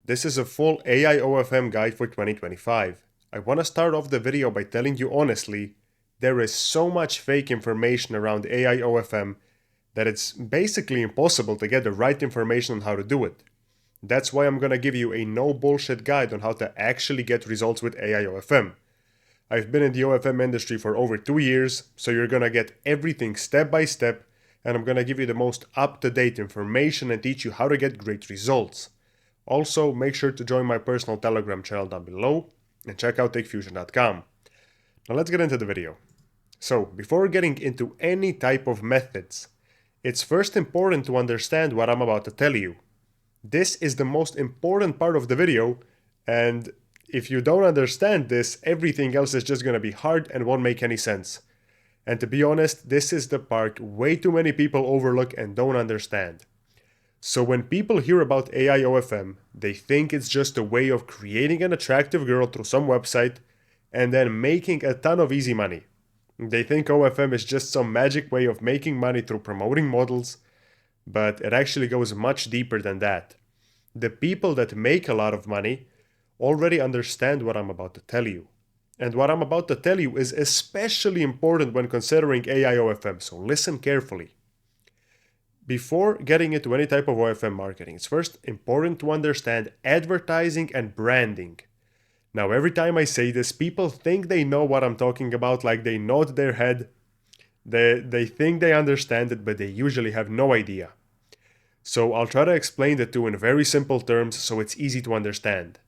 This is a full AI OFM guide for 2025. I want to start off the video by telling you honestly, there is so much fake information around AI OFM that it's basically impossible to get the right information on how to do it. That's why I'm gonna give you a no bullshit guide on how to actually get results with AI OFM. I've been in the OFM industry for over 2 years, so you're gonna get everything step by step, and I'm gonna give you the most up-to-date information and teach you how to get great results. Also, make sure to join my personal Telegram channel down below and check out takefusion.com. Now let's get into the video. So, before getting into any type of methods, it's first important to understand what I'm about to tell you. This is the most important part of the video, and if you don't understand this, everything else is just gonna be hard and won't make any sense. And to be honest, this is the part way too many people overlook and don't understand. So when people hear about AI OFM, they think it's just a way of creating an attractive girl through some website and then making a ton of easy money. They think OFM is just some magic way of making money through promoting models, but it actually goes much deeper than that. The people that make a lot of money already understand what I'm about to tell you. And what I'm about to tell you is especially important when considering AI OFM, so listen carefully. Before getting into any type of OFM marketing, it's first important to understand advertising and branding. Now, every time I say this, people think they know what I'm talking about, like they nod their head. They think they understand it, but they usually have no idea. So I'll try to explain the two in very simple terms so it's easy to understand.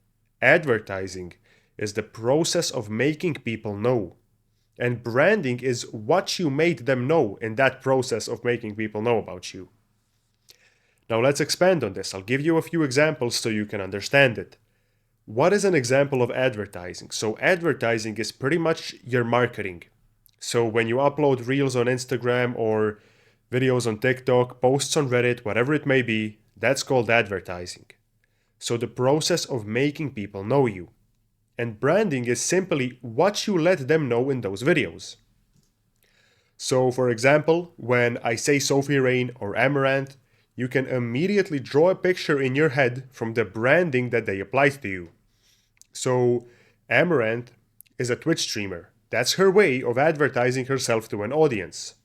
Advertising is the process of making people know. And branding is what you made them know in that process of making people know about you. Now let's expand on this. I'll give you a few examples so you can understand it. What is an example of advertising? So advertising is pretty much your marketing. So when you upload reels on Instagram or videos on TikTok, posts on Reddit, whatever it may be, that's called advertising. So the process of making people know you. And branding is simply what you let them know in those videos. So for example, when I say Sophie Rain or Amaranth, you can immediately draw a picture in your head from the branding that they applied to you. So Amaranth is a Twitch streamer. That's her way of advertising herself to an audience.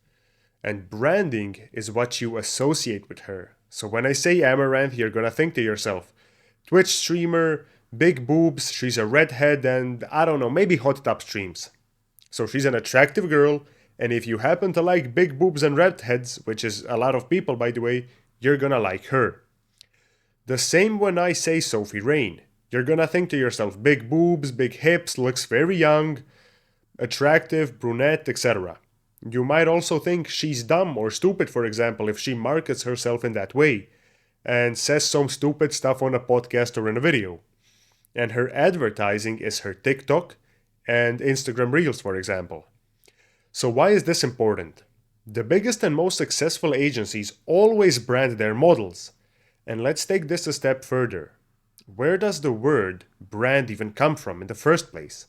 And branding is what you associate with her. So when I say Amaranth, you're gonna think to yourself, Twitch streamer, big boobs, she's a redhead, and I don't know, maybe hot tub streams. So she's an attractive girl, and if you happen to like big boobs and redheads, which is a lot of people by the way, you're gonna like her. The same when I say Sophie Rain. You're gonna think to yourself, big boobs, big hips, looks very young, attractive, brunette, etc. You might also think she's dumb or stupid, for example, if she markets herself in that way and says some stupid stuff on a podcast or in a video. And her advertising is her TikTok and Instagram Reels, for example. So why is this important? The biggest and most successful agencies always brand their models. And let's take this a step further. Where does the word brand even come from in the first place?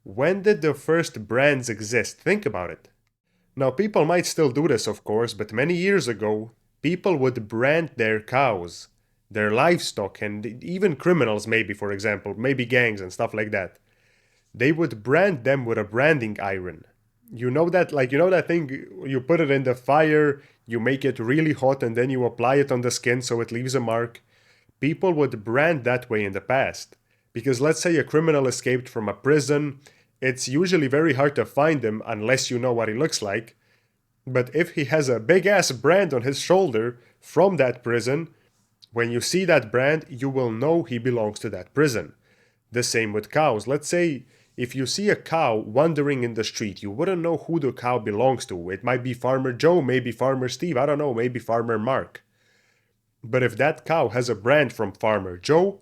When did the first brands exist? Think about it. Now, people might still do this, of course, but many years ago, people would brand their cows, their livestock, and even criminals maybe, for example, maybe gangs and stuff like that. They would brand them with a branding iron. You know that, that thing, you put it in the fire, you make it really hot, and then you apply it on the skin so it leaves a mark. People would brand that way in the past. Because let's say a criminal escaped from a prison, it's usually very hard to find him unless you know what he looks like. But if he has a big ass brand on his shoulder from that prison, when you see that brand, you will know he belongs to that prison. The same with cows. Let's say if you see a cow wandering in the street, you wouldn't know who the cow belongs to. It might be Farmer Joe, maybe Farmer Steve, I don't know, maybe Farmer Mark. But if that cow has a brand from Farmer Joe,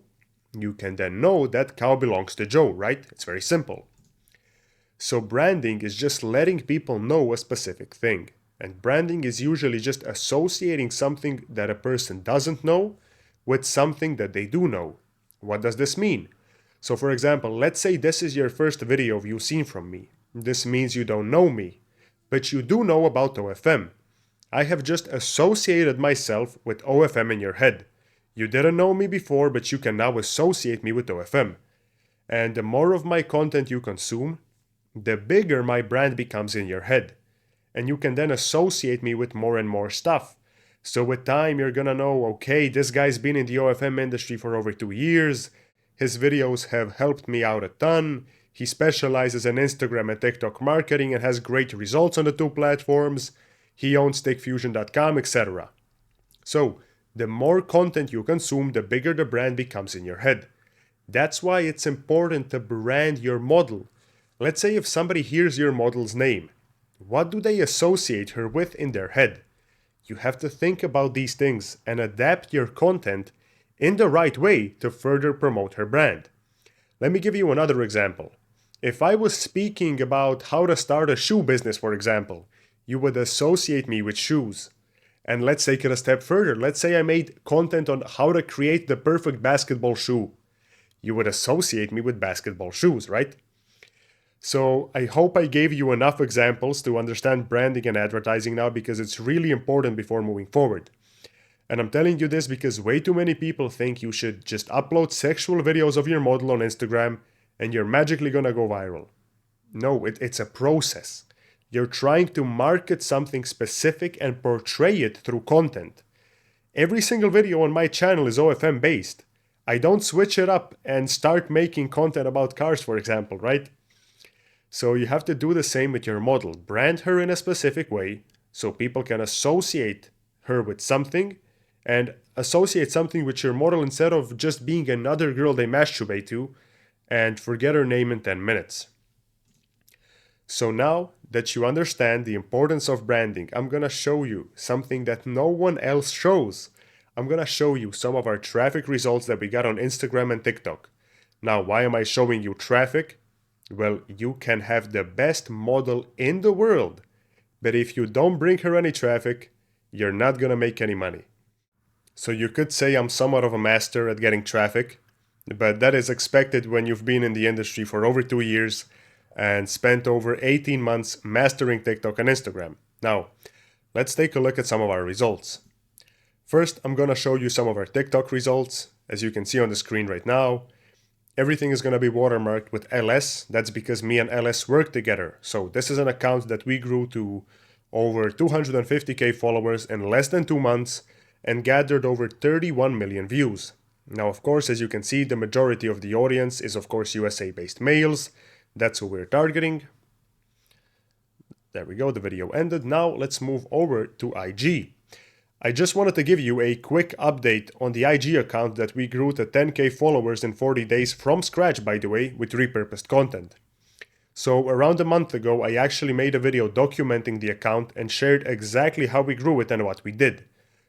you can then know that cow belongs to Joe, right? It's very simple. So branding is just letting people know a specific thing. And branding is usually just associating something that a person doesn't know with something that they do know. What does this mean? So for example, let's say this is your first video you've seen from me. This means you don't know me, but you do know about OFM. I have just associated myself with OFM in your head. You didn't know me before, but you can now associate me with OFM. And the more of my content you consume, the bigger my brand becomes in your head. And you can then associate me with more and more stuff. So with time, you're gonna know, okay, this guy's been in the OFM industry for over 2 years. His videos have helped me out a ton. He specializes in Instagram and TikTok marketing and has great results on the two platforms. He owns stickfusion.com, etc. So, the more content you consume, the bigger the brand becomes in your head. That's why it's important to brand your model. Let's say if somebody hears your model's name, what do they associate her with in their head? You have to think about these things and adapt your content in the right way to further promote her brand. Let me give you another example. If I was speaking about how to start a shoe business, for example, you would associate me with shoes. And let's take it a step further. Let's say I made content on how to create the perfect basketball shoe. You would associate me with basketball shoes, right? So I hope I gave you enough examples to understand branding and advertising now, because it's really important before moving forward. And I'm telling you this because way too many people think you should just upload sexual videos of your model on Instagram and you're magically gonna go viral. No, it's a process. You're trying to market something specific and portray it through content. Every single video on my channel is OFM based. I don't switch it up and start making content about cars, for example, right? So you have to do the same with your model. Brand her in a specific way so people can associate her with something, and associate something with your model instead of just being another girl they masturbate to and forget her name in 10 minutes. So now that you understand the importance of branding, I'm gonna show you something that no one else shows. I'm gonna show you some of our traffic results that we got on Instagram and TikTok. Now, why am I showing you traffic? Well, you can have the best model in the world, but if you don't bring her any traffic, you're not gonna make any money. So you could say I'm somewhat of a master at getting traffic, but that is expected when you've been in the industry for over 2 years and spent over 18 months mastering TikTok and Instagram. Now, let's take a look at some of our results. First, I'm gonna show you some of our TikTok results. As you can see on the screen right now, everything is gonna be watermarked with LS. That's because me and LS work together. So this is an account that we grew to over 250k followers in less than 2 months and gathered over 31 million views. Now, of course, as you can see, the majority of the audience is of course USA-based males. That's who we're targeting. There we go, the video ended. Now let's move over to IG. I just wanted to give you a quick update on the IG account that we grew to 10k followers in 40 days from scratch, by the way, with repurposed content. So around a month ago, I actually made a video documenting the account and shared exactly how we grew it and what we did.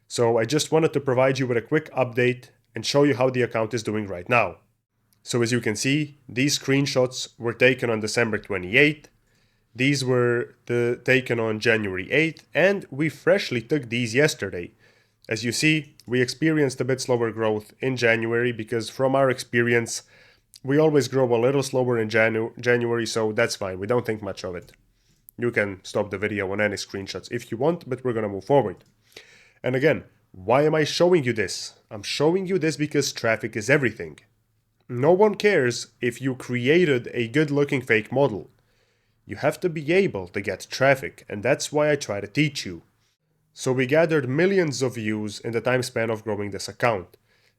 So I just wanted to provide you with a quick update and show you how the account is doing right now. So as you can see, these screenshots were taken on December 28th. These were taken on January 8th, and we freshly took these yesterday. As you see, we experienced a bit slower growth in January because from our experience, we always grow a little slower in January, so that's fine. We don't think much of it. You can stop the video on any screenshots if you want, but we're gonna move forward. And again, why am I showing you this? I'm showing you this because traffic is everything. No one cares if you created a good-looking fake model. You have to be able to get traffic, and that's why I try to teach you. So we gathered millions of views in the time span of growing this account.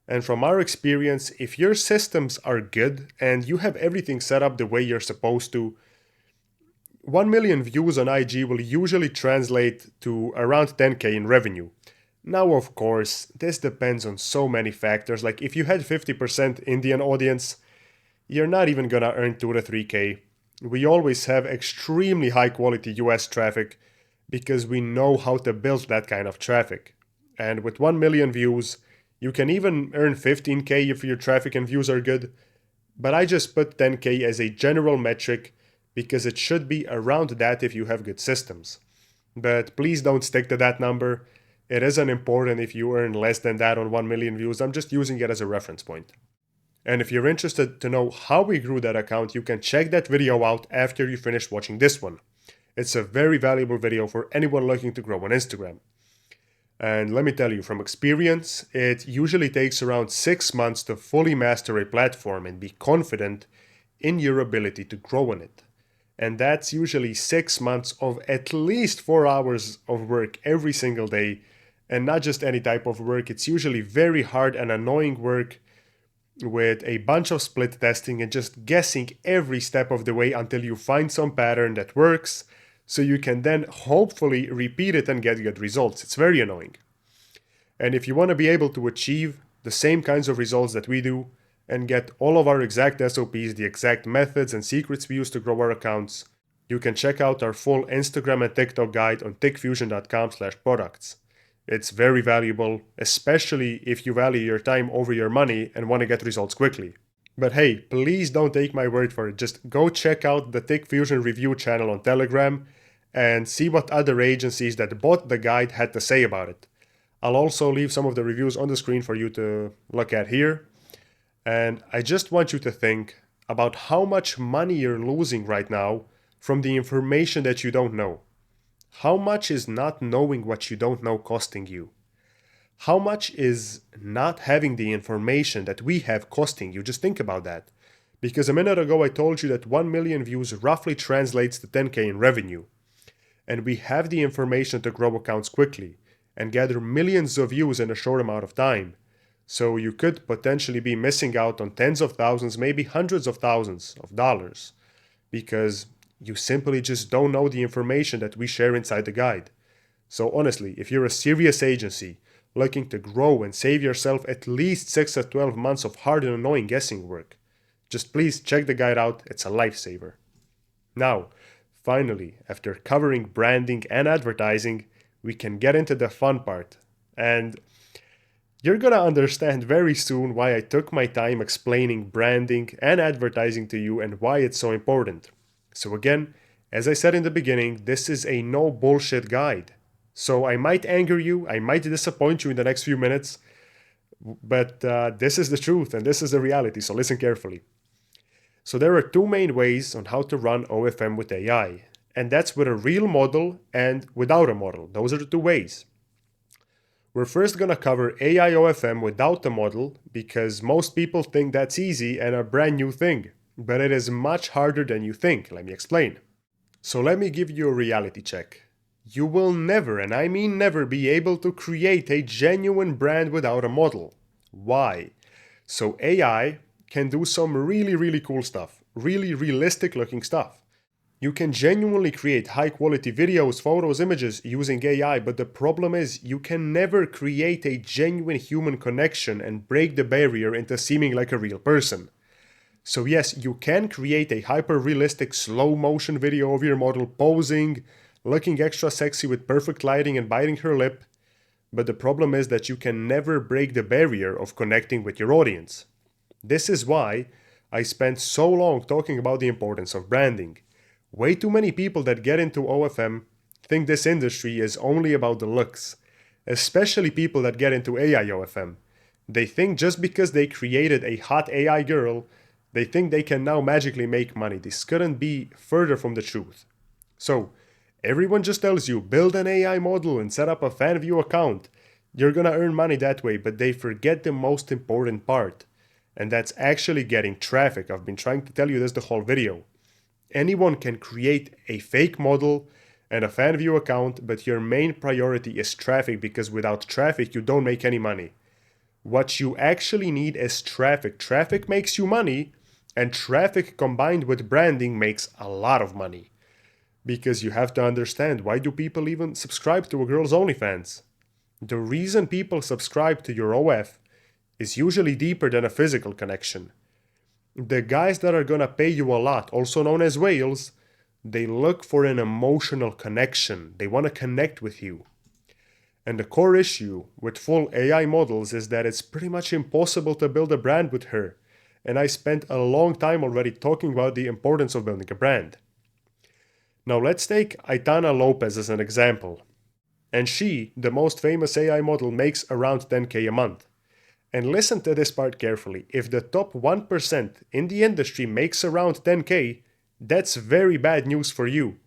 And from our experience, if your systems are good and you have everything set up the way you're supposed to, 1 million views on IG will usually translate to around 10k in revenue. Now, of course, this depends on so many factors. Like if you had 50% Indian audience, you're not even gonna earn 2 to 3k. We always have extremely high quality US traffic because we know how to build that kind of traffic. And with 1 million views, you can even earn 15k if your traffic and views are good. But I just put 10k as a general metric because it should be around that if you have good systems. But please don't stick to that number. It isn't important if you earn less than that on 1 million views. I'm just using it as a reference point. And if you're interested to know how we grew that account, you can check that video out after you finish watching this one. It's a very valuable video for anyone looking to grow on Instagram. And let me tell you from experience, it usually takes around 6 months to fully master a platform and be confident in your ability to grow in it. And that's usually 6 months of at least 4 hours of work every single day. And not just any type of work, it's usually very hard and annoying work with a bunch of split testing and just guessing every step of the way until you find some pattern that works, so you can then hopefully repeat it and get good results. It's very annoying. And if you want to be able to achieve the same kinds of results that we do and get all of our exact SOPs, the exact methods and secrets we use to grow our accounts, you can check out our full Instagram and TikTok guide on tickfusion.com/products. It's very valuable, especially if you value your time over your money and want to get results quickly. But hey, please don't take my word for it. Just go check out the Tick Fusion review channel on Telegram and see what other agencies that bought the guide had to say about it. I'll also leave some of the reviews on the screen for you to look at here. And I just want you to think about how much money you're losing right now from the information that you don't know. How much is not knowing what you don't know costing you? How much is not having the information that we have costing you? Just think about that. Because a minute ago I told you that 1 million views roughly translates to 10K in revenue. And we have the information to grow accounts quickly and gather millions of views in a short amount of time. So you could potentially be missing out on tens of thousands, maybe hundreds of thousands of dollars, because you simply just don't know the information that we share inside the guide. So honestly, if you're a serious agency looking to grow and save yourself at least 6 to 12 months of hard and annoying guessing work, just please check the guide out. It's a lifesaver. Now, finally, after covering branding and advertising, we can get into the fun part. And you're gonna understand very soon why I took my time explaining branding and advertising to you and why it's so important. So again, as I said in the beginning, this is a no bullshit guide. So I might anger you, I might disappoint you in the next few minutes, but this is the truth and this is the reality, so listen carefully. So there are two main ways on how to run OFM with AI, and that's with a real model and without a model. Those are the two ways. We're first going to cover AI OFM without the model because most people think that's easy and a brand new thing, but it is much harder than you think. Let me explain. So let me give you a reality check. You will never, and I mean never, be able to create a genuine brand without a model. Why? So AI can do some really cool stuff, really realistic looking stuff. You can genuinely create high quality videos, photos, images using AI, but the problem is you can never create a genuine human connection and break the barrier into seeming like a real person. So yes, you can create a hyper realistic slow motion video of your model posing, looking extra sexy with perfect lighting and biting her lip, but the problem is that you can never break the barrier of connecting with your audience. This is why I spent so long talking about the importance of branding. Way too many people that get into OFM think this industry is only about the looks, especially people that get into AI OFM. They think just because they created a hot AI girl, they think they can now magically make money. This couldn't be further from the truth. So, everyone just tells you, build an AI model and set up a fan view account. You're gonna earn money that way, but they forget the most important part. And that's actually getting traffic. I've been trying to tell you this the whole video. Anyone can create a fake model and a fan view account, but your main priority is traffic because without traffic, you don't make any money. What you actually need is traffic. Traffic makes you money, and traffic combined with branding makes a lot of money. Because you have to understand, why do people even subscribe to a girl's Onlyfans? The reason people subscribe to your OF is usually deeper than a physical connection. The guys that are gonna pay you a lot, also known as whales, they look for an emotional connection. They want to connect with you. And the core issue with full AI models is that it's pretty much impossible to build a brand with her. And I spent a long time already talking about the importance of building a brand. Now let's take Aitana Lopez as an example. And she, the most famous AI model, makes around 10K a month. And listen to this part carefully. If the top 1% in the industry makes around 10K, that's very bad news for you.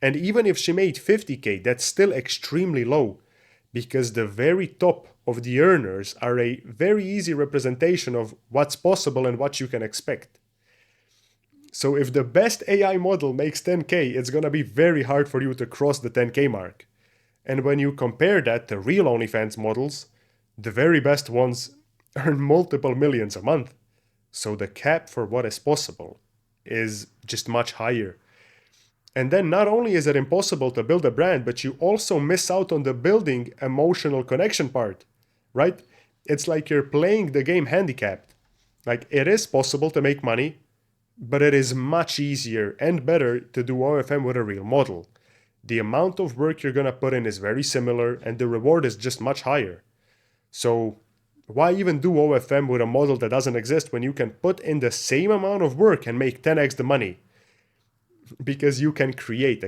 And even if she made 50K, that's still extremely low. because the very top of the earners are a very easy representation of what's possible and what you can expect. So if the best AI model makes 10K, it's gonna be very hard for you to cross the 10K mark. And when you compare that to real OnlyFans models, the very best ones earn multiple millions a month. So the cap for what is possible is just much higher. And then not only is it impossible to build a brand, but you also miss out on the building emotional connection part, right? It's like you're playing the game handicapped. Like, it is possible to make money, but it is much easier and better to do OFM with a real model. The amount of work you're gonna put in is very similar and the reward is just much higher. So why even do OFM with a model that doesn't exist when you can put in the same amount of work and make 10x the money? Because you can create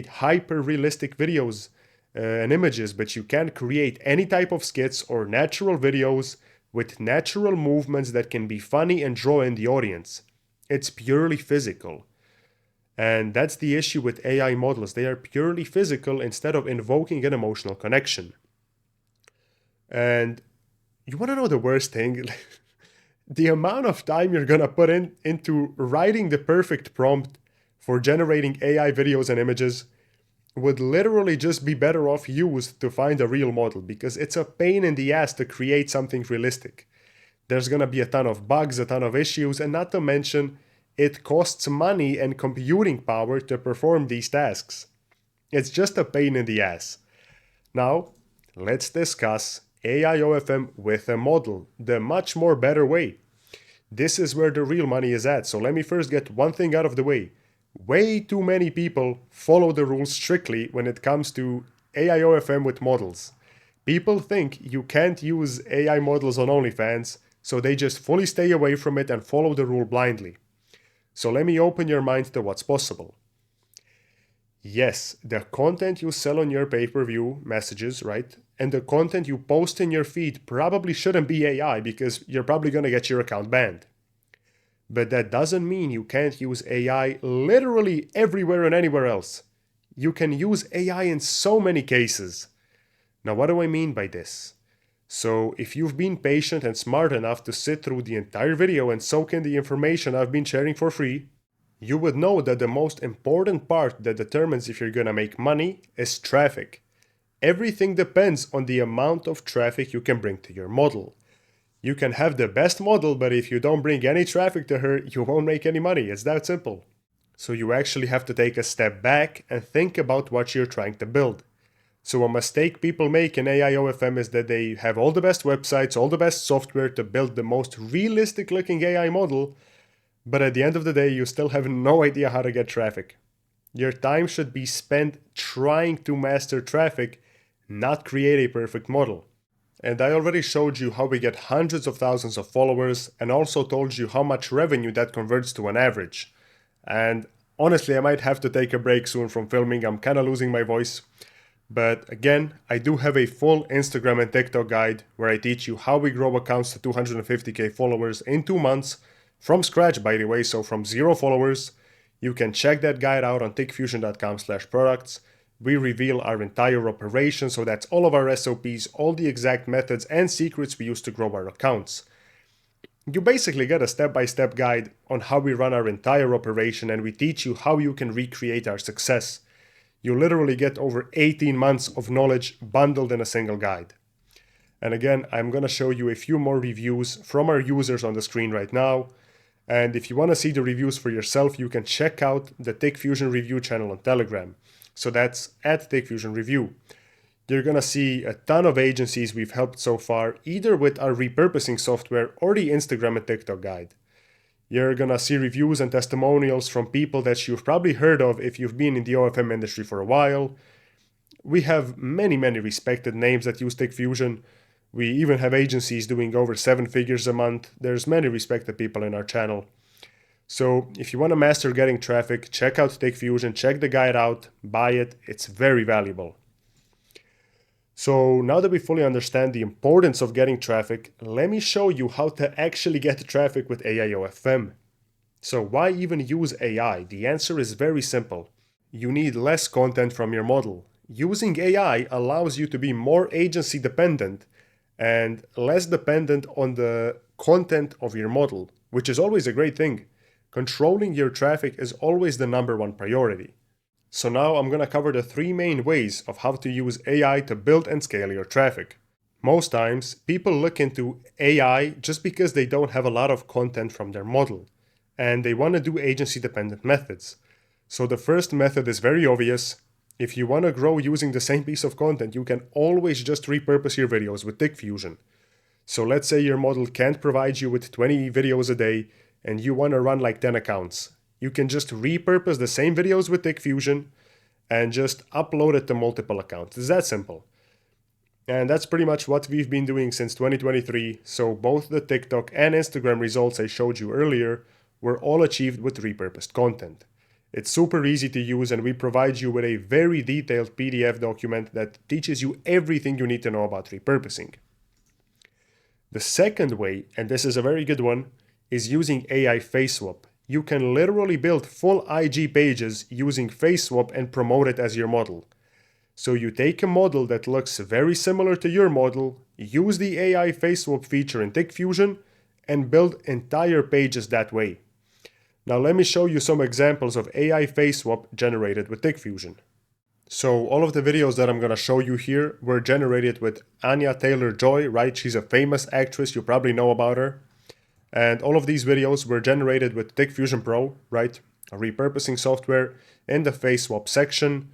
hyper realistic videos and images, but you can't create any type of skits or natural videos with natural movements that can be funny and draw in the audience. It's purely physical. And that's the issue with AI models. They are purely physical instead of invoking an emotional connection. And you want to know the worst thing? The amount of time you're gonna put into writing the perfect prompt for generating AI videos and images would literally just be better off used to find a real model, because it's a pain in the ass to create something realistic. There's gonna be a ton of bugs, a ton of issues, and not to mention, it costs money and computing power to perform these tasks. It's just a pain in the ass. Now, let's discuss AI OFM with a model, the much more better way. This is where the real money is at, so let me first get one thing out of the way. Way too many people follow the rules strictly when it comes to AI OFM with models. People think you can't use AI models on OnlyFans, so they just fully stay away from it and follow the rule blindly. So let me open your mind to what's possible. Yes, the content you sell on your pay-per-view messages, right? And the content you post in your feed probably shouldn't be AI, because you're probably gonna get your account banned. But that doesn't mean you can't use AI literally everywhere and anywhere else. You can use AI in so many cases. Now, what do I mean by this? So, if you've been patient and smart enough to sit through the entire video and soak in the information I've been sharing for free, you would know that the most important part that determines if you're gonna make money is traffic. Everything depends on the amount of traffic you can bring to your model. You can have the best model, but if you don't bring any traffic to her, you won't make any money. It's that simple. So you actually have to take a step back and think about what you're trying to build. So a mistake people make in AI OFM is that they have all the best websites, all the best software to build the most realistic looking AI model, but at the end of the day, you still have no idea how to get traffic. Your time should be spent trying to master traffic, not create a perfect model. And I already showed you how we get hundreds of thousands of followers, and also told you how much revenue that converts to on average. And honestly, I might have to take a break soon from filming. I'm kind of losing my voice. But again, I do have a full Instagram and TikTok guide where I teach you how we grow accounts to 250k followers in 2 months, from scratch by the way, so from 0 followers. You can check that guide out on tickfusion.com/products. We reveal our entire operation, so that's all of our SOPs, all the exact methods and secrets we use to grow our accounts. You basically get a step-by-step guide on how we run our entire operation, and we teach you how you can recreate our success. You literally get over 18 months of knowledge bundled in a single guide. And again, I'm going to show you a few more reviews from our users on the screen right now. And if you want to see the reviews for yourself, you can check out the TickFusion review channel on Telegram. So that's at TickFusion Review. You're going to see a ton of agencies we've helped so far, either with our repurposing software or the Instagram and TikTok guide. You're going to see reviews and testimonials from people that you've probably heard of if you've been in the OFM industry for a while. We have many respected names that use TickFusion. We even have agencies doing over 7 figures a month. There's many respected people in our channel. So if you want to master getting traffic, check out TickFusion, check the guide out, buy it. It's very valuable. So now that we fully understand the importance of getting traffic, let me show you how to actually get traffic with AI OFM. So why even use AI? The answer is very simple. You need less content from your model. using AI allows you to be more agency dependent and less dependent on the content of your model, which is always a great thing. Controlling your traffic is always the number one priority. So now I'm going to cover the three main ways of how to use AI to build and scale your traffic. Most times, people look into AI just because they don't have a lot of content from their model, and they want to do agency-dependent methods. So the first method is very obvious. If you want to grow using the same piece of content, you can always just repurpose your videos with Fusion. So let's say your model can't provide you with 20 videos a day, and you want to run like 10 accounts. You can just repurpose the same videos with Fusion and just upload it to multiple accounts. It's that simple. And that's pretty much what we've been doing since 2023. So both the TikTok and Instagram results I showed you earlier were all achieved with repurposed content. It's super easy to use, and we provide you with a very detailed PDF document that teaches you everything you need to know about repurposing. The second way, and this is a very good one, is using AI face swap. You can literally build full IG pages using face swap and promote it as your model. So you take a model that looks very similar to your model, use the AI face swap feature in Fusion, and build entire pages that way. Now let me show you some examples of AI face swap generated with Fusion. So all of the videos that I'm going to show you here were generated with Anya Taylor-Joy, right? She's a famous actress, you probably know about her. And all of these videos were generated with Fusion Pro, right? A repurposing software in the face swap section.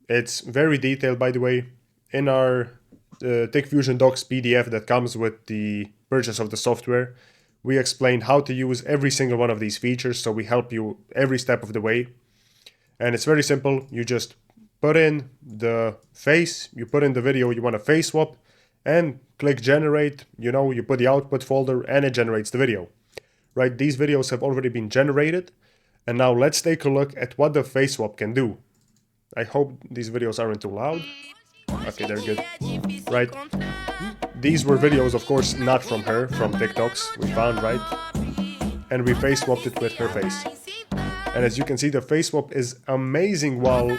It's very detailed, by the way. In our Fusion Docs PDF that comes with the purchase of the software, we explain how to use every single one of these features, so we help you every step of the way. And it's very simple. You just put in the face, you put in the video you want to face swap, and click generate. You put the output folder and it generates the video. Right? These videos have already been generated. And now let's take a look at what the face swap can do. I hope these videos aren't too loud. Okay, they're good. Right? These were videos, of course, not from her, from TikToks we found, right? And we face swapped it with her face. And as you can see, the face swap is amazing while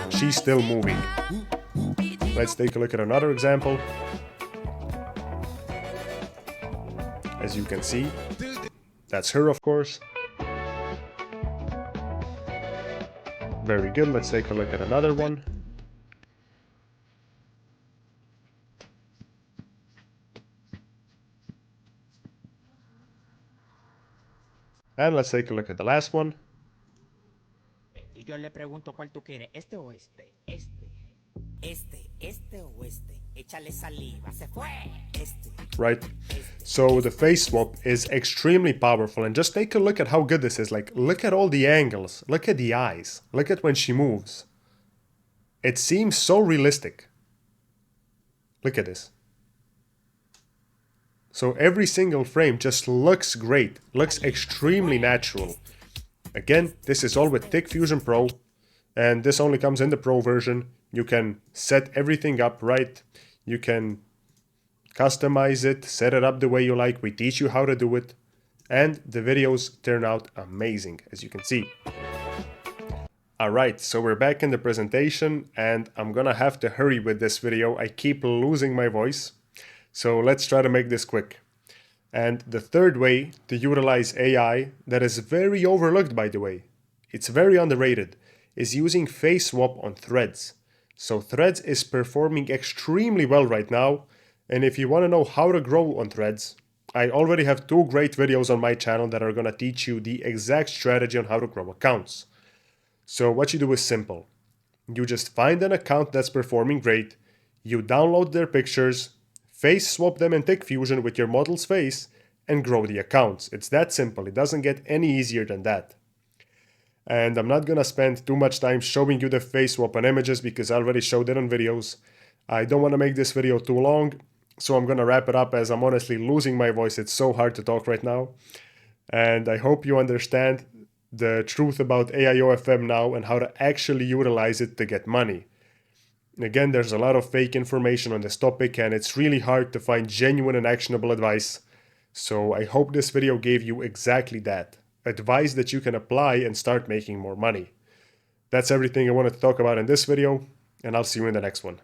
she's still moving. Let's take a look at another example. As you can see, that's her, of course. Very good. Let's take a look at another one. And let's take a look at the last one. Y yo le pregunto cuál tú quieres, este o este, este o este. Échale saliva, se fue. Este. Right. So the face swap is extremely powerful, and just take a look at how good this is. Like, look at all the angles, look at the eyes, look at when she moves. It seems so realistic. Look at this. So every single frame just looks great, looks extremely natural. Again, this is all with Fusion Pro, and this only comes in the Pro version. You can set everything up right. You can customize it, set it up the way you like. We teach you how to do it. And the videos turn out amazing, as you can see. Alright, so we're back in the presentation, and I'm gonna have to hurry with this video. I keep losing my voice. So let's try to make this quick. And the third way to utilize AI, that is very overlooked, by the way, it's very underrated, is using face swap on Threads. So Threads is performing extremely well right now, and if you want to know how to grow on Threads, I already have 2 great videos on my channel that are going to teach you the exact strategy on how to grow accounts. So what you do is simple. You just find an account that's performing great, you download their pictures, face swap them in Fusion with your model's face, and grow the accounts. It's that simple. It doesn't get any easier than that. And I'm not gonna spend too much time showing you the face swap on images because I already showed it on videos. I don't want to make this video too long, so I'm gonna wrap it up as I'm honestly losing my voice. It's so hard to talk right now. And I hope you understand the truth about AI OFM now and how to actually utilize it to get money. Again, there's a lot of fake information on this topic, and it's really hard to find genuine and actionable advice. So I hope this video gave you exactly that. Advice that you can apply and start making more money. That's everything I wanted to talk about in this video. and I'll see you in the next one.